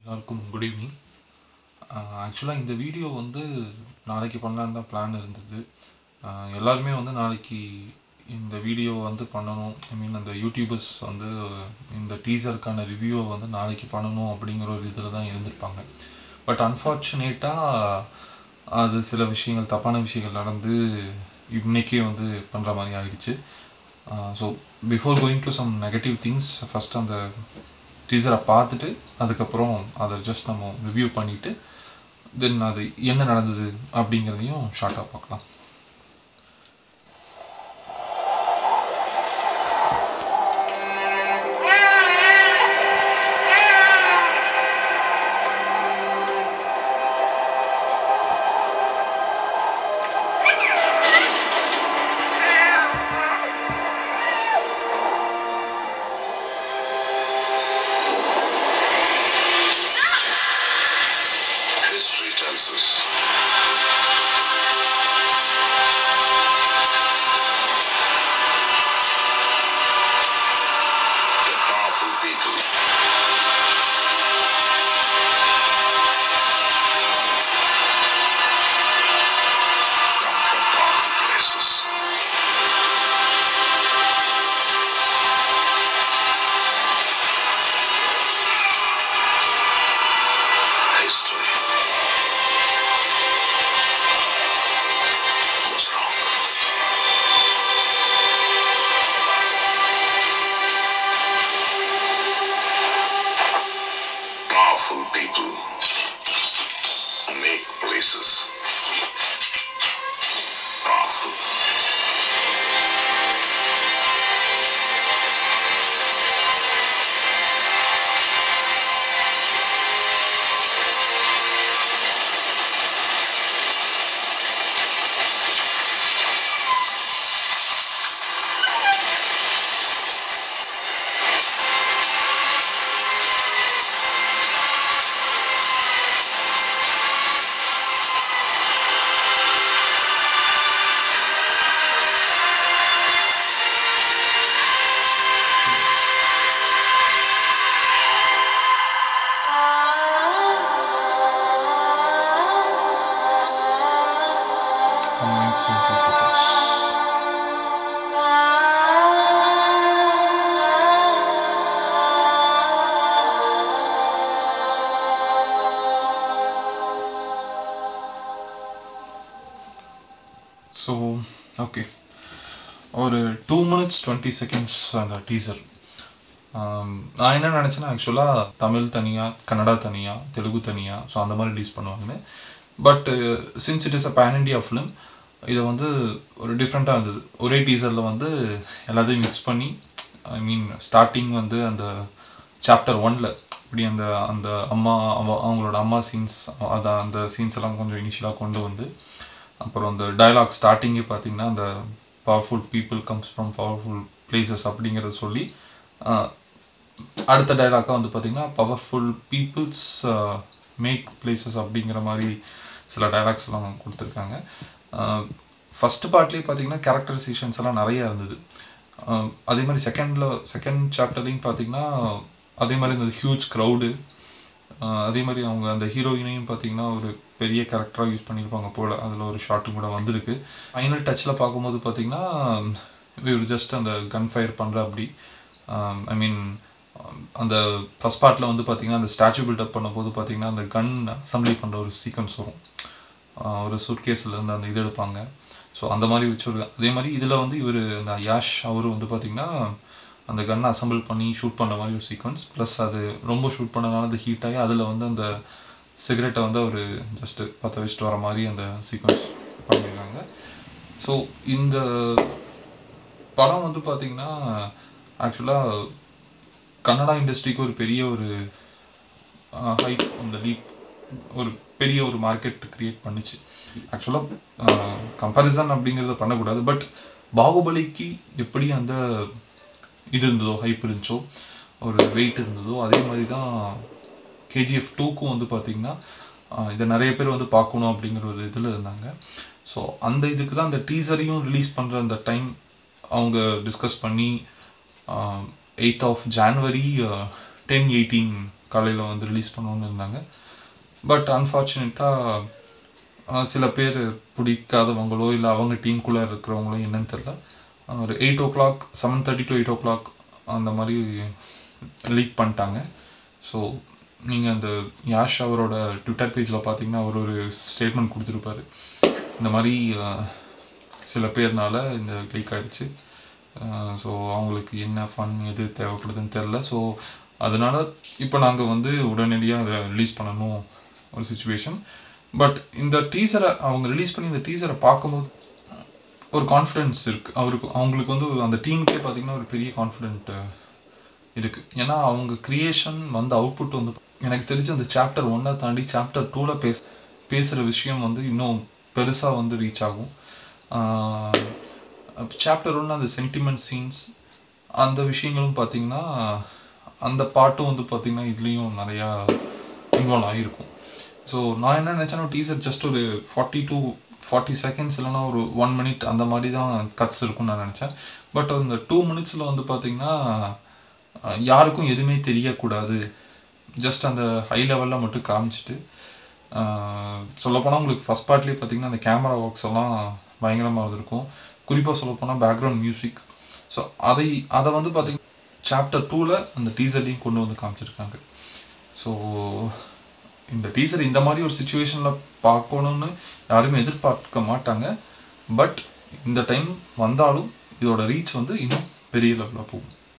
எல்லாருக்கும் good evening. ஆக்சுவலாக இந்த வீடியோ வந்து நாளைக்கு பண்ணலான்னு தான் பிளான் இருந்தது. எல்லாருமே வந்து நாளைக்கு இந்த வீடியோ வந்து பண்ணணும், அந்த யூடியூபர்ஸ் வந்து இந்த டீசருக்கான ரிவ்யூவை வந்து நாளைக்கு பண்ணணும் அப்படிங்கிற ஒரு இதில் தான் இருந்திருப்பாங்க. பட் அன்ஃபார்ச்சுனேட்டாக அது சில விஷயங்கள், தப்பான விஷயங்கள் நடந்து இன்னைக்கே வந்து பண்ணுற மாதிரி ஆகிடுச்சு. So before going to some negative things, first அந்த டீசரை பார்த்துட்டு அதுக்கப்புறம் அதை ஜஸ்ட் நம்ம ரிவ்யூ பண்ணிவிட்டு தென் அது என்ன நடந்தது அப்படிங்கிறதையும் ஷார்ட்டாக பார்க்கலாம். People make places powerful. So okay, ஒரு 2 minutes 20 seconds அந்த டீசர். நான் என்ன நினச்சேன்னா, ஆக்சுவலாக தமிழ் தனியாக, கன்னடா தனியாக, தெலுங்கு தனியாக, ஸோ அந்த மாதிரி ரிலீஸ் பண்ணுவாங்கன்னு. But since it is a pan India film, இதை வந்து ஒரு டிஃப்ரெண்ட்டாக இருந்தது. ஒரே டீசரில் வந்து எல்லாத்தையும் மிக்ஸ் பண்ணி, ஸ்டார்டிங் வந்து அந்த சாப்டர் 1ல் இப்படி அந்த அந்த அவங்களோட அம்மா சீன்ஸ், அந்த சீன்ஸ் எல்லாம் கொஞ்சம் இனிஷியலாக கொண்டு வந்து, அப்புறம் அந்த டயலாக் ஸ்டார்டிங்கே பார்த்தீங்கன்னா அந்த powerful people comes from powerful places அப்படிங்கிறத சொல்லி, அடுத்த டயலாக்காக வந்து பார்த்திங்கன்னா பவர்ஃபுல் பீப்புள்ஸ் மேக் பிளேசஸ் அப்படிங்கிற மாதிரி சில டயலாக்ஸ் எல்லாம் கொடுத்துருக்காங்க. ஃபஸ்ட்டு பார்ட்லேயே பார்த்திங்கன்னா கேரக்டரைசேஷன்ஸ் எல்லாம் நிறையா இருந்தது. அதே மாதிரி செகண்ட் சாப்டர்லையும் பார்த்திங்கன்னா அதே மாதிரி இந்த ஹியூஜ் க்ரௌடு, அதே மாதிரி அவங்க அந்த ஹீரோயினையும் பார்த்திங்கன்னா ஒரு பெரிய கேரக்டராக யூஸ் பண்ணியிருப்பாங்க போல். அதில் ஒரு ஷாட்டும் கூட வந்திருக்கு. ஃபைனல் டச்சில் பார்க்கும்போது பார்த்திங்கன்னா இவர் ஜஸ்ட் அந்த கன் ஃபயர் பண்ணுற அப்படி, அந்த ஃபஸ்ட் பார்ட்டில் வந்து பார்த்திங்கன்னா அந்த ஸ்டாச்சு பில்டப் பண்ணும்போது பார்த்திங்கன்னா அந்த கன் அசம்பிளி பண்ணுற ஒரு சீக்வன்ஸ் வரும். ஒரு சூட்கேஸில் இருந்து அந்த இது எடுப்பாங்க. ஸோ அந்த மாதிரி வச்சுருக்கேன். அதே மாதிரி இதில் வந்து இவர் அந்த யாஷ் அவர் வந்து பார்த்திங்கன்னா அந்த கன்னை அசம்பிள் பண்ணி ஷூட் பண்ணுற மாதிரி ஒரு சீக்வன்ஸ். ப்ளஸ் அது ரொம்ப ஷூட் பண்ணனால அது ஹீட் ஆகி அதில் வந்து அந்த சிகரெட்டை வந்து அவர் ஜஸ்ட்டு பற்ற வச்சுட்டு வர மாதிரி அந்த சீக்வன்ஸ் பண்ணியிருக்காங்க. ஸோ இந்த படம் வந்து பார்த்திங்கன்னா ஆக்சுவலாக கன்னடா இண்டஸ்ட்ரிக்கு ஒரு பெரிய ஒரு ஹைப், அந்த லீப், ஒரு பெரிய ஒரு மார்க்கெட் க்ரியேட் பண்ணிச்சு. ஆக்சுவலாக கம்பேரிசன் அப்படிங்கிறத பண்ணக்கூடாது. பட் பாகுபலிக்கு எப்படி அந்த இது இருந்ததோ, ஹைப் இருந்துச்சோ, ஒரு வெயிட் இருந்ததோ, அதே மாதிரி தான் KGF 2க்கும் வந்து பார்த்திங்கன்னா இதை நிறைய பேர் வந்து பார்க்கணும் அப்படிங்கிற ஒரு இதில் இருந்தாங்க. ஸோ அந்த இதுக்கு தான் அந்த டீசரையும் ரிலீஸ் பண்ணுற அந்த டைம் அவங்க டிஸ்கஸ் பண்ணி 8th of January 10:18 காலையில் வந்து ரிலீஸ் பண்ணணும்னு இருந்தாங்க. பட் அன்ஃபார்ச்சுனேட்டாக சில பேர் பிடிக்காதவங்களோ இல்லை அவங்க டீமுக்குள்ளே இருக்கிறவங்களோ என்னன்னு தெரில, ஒரு 8 o'clock 7:30 to 8 o'clock அந்த மாதிரி லீக் பண்ணிட்டாங்க. ஸோ நீங்கள் அந்த யாஷ் அவரோட ட்விட்டர் பேஜில் பார்த்தீங்கன்னா அவர் ஒரு ஸ்டேட்மெண்ட் கொடுத்துருப்பாரு, இந்த மாதிரி சில பேர்னால இந்த லீக் ஆயிடுச்சு, ஸோ அவங்களுக்கு என்ன ஃபன் எது தேவைப்படுதுன்னு தெரில, ஸோ அதனால் இப்போ நாங்கள் வந்து உடனடியாக அதை ரிலீஸ் பண்ணணும் ஒரு சுச்சுவேஷன். பட் இந்த டீசரை அவங்க ரிலீஸ் பண்ணி இந்த டீசரை பார்க்கும்போது ஒரு கான்ஃபிடென்ஸ் இருக்குது அவங்களுக்கு வந்து அந்த டீமுக்கே பார்த்திங்கன்னா ஒரு பெரிய கான்ஃபிடென்ட் இருக்குது. ஏன்னா அவங்க க்ரியேஷன் வந்து அவுட்புட் வந்து எனக்கு தெரிஞ்சு அந்த Chapter 1 தாண்டி Chapter 2 பேசுகிற விஷயம் வந்து இன்னும் பெருசாக வந்து ரீச் ஆகும். Chapter 1 அந்த சென்டிமெண்ட் சீன்ஸ் அந்த விஷயங்களும் பார்த்திங்கன்னா அந்த பாட்டும் வந்து பார்த்திங்கன்னா இதுலேயும் நிறையா இன்வால்வ் ஆகிருக்கும். ஸோ நான் என்ன நினச்சேன்னா டீசர் ஜஸ்ட் ஒரு 40 to 40 seconds இல்லைனா ஒரு 1 minute அந்த மாதிரி தான் கட்ஸ் இருக்கும்னு நான் நினச்சேன். பட் அந்த 2 minutes வந்து பார்த்திங்கன்னா யாருக்கும் எதுவுமே தெரியக்கூடாது, ஜஸ்ட் அந்த ஹை லெவலில் மட்டும் காமிச்சிட்டு, சொல்லப்போனால் உங்களுக்கு ஃபஸ்ட் பார்ட்லேயே பார்த்திங்கன்னா அந்த கேமரா ஒர்க்ஸ் எல்லாம் பயங்கரமாக இருக்கும். குறிப்பாக சொல்லப்போனால் பேக்ரவுண்ட் மியூசிக். ஸோ அதை வந்து பார்த்திங்கன்னா Chapter 2 அந்த டீசர்லையும் கொண்டு வந்து காமிச்சிருக்காங்க. ஸோ இந்த டீசர் இந்த மாதிரி ஒரு சுச்சுவேஷனில் பார்க்கணுன்னு யாருமே எதிர்பார்க்க மாட்டாங்க. பட் இந்த டைம் வந்தாலும் இதோட ரீச் வந்து இன்னும் பெரிய லெவலில் போகும்.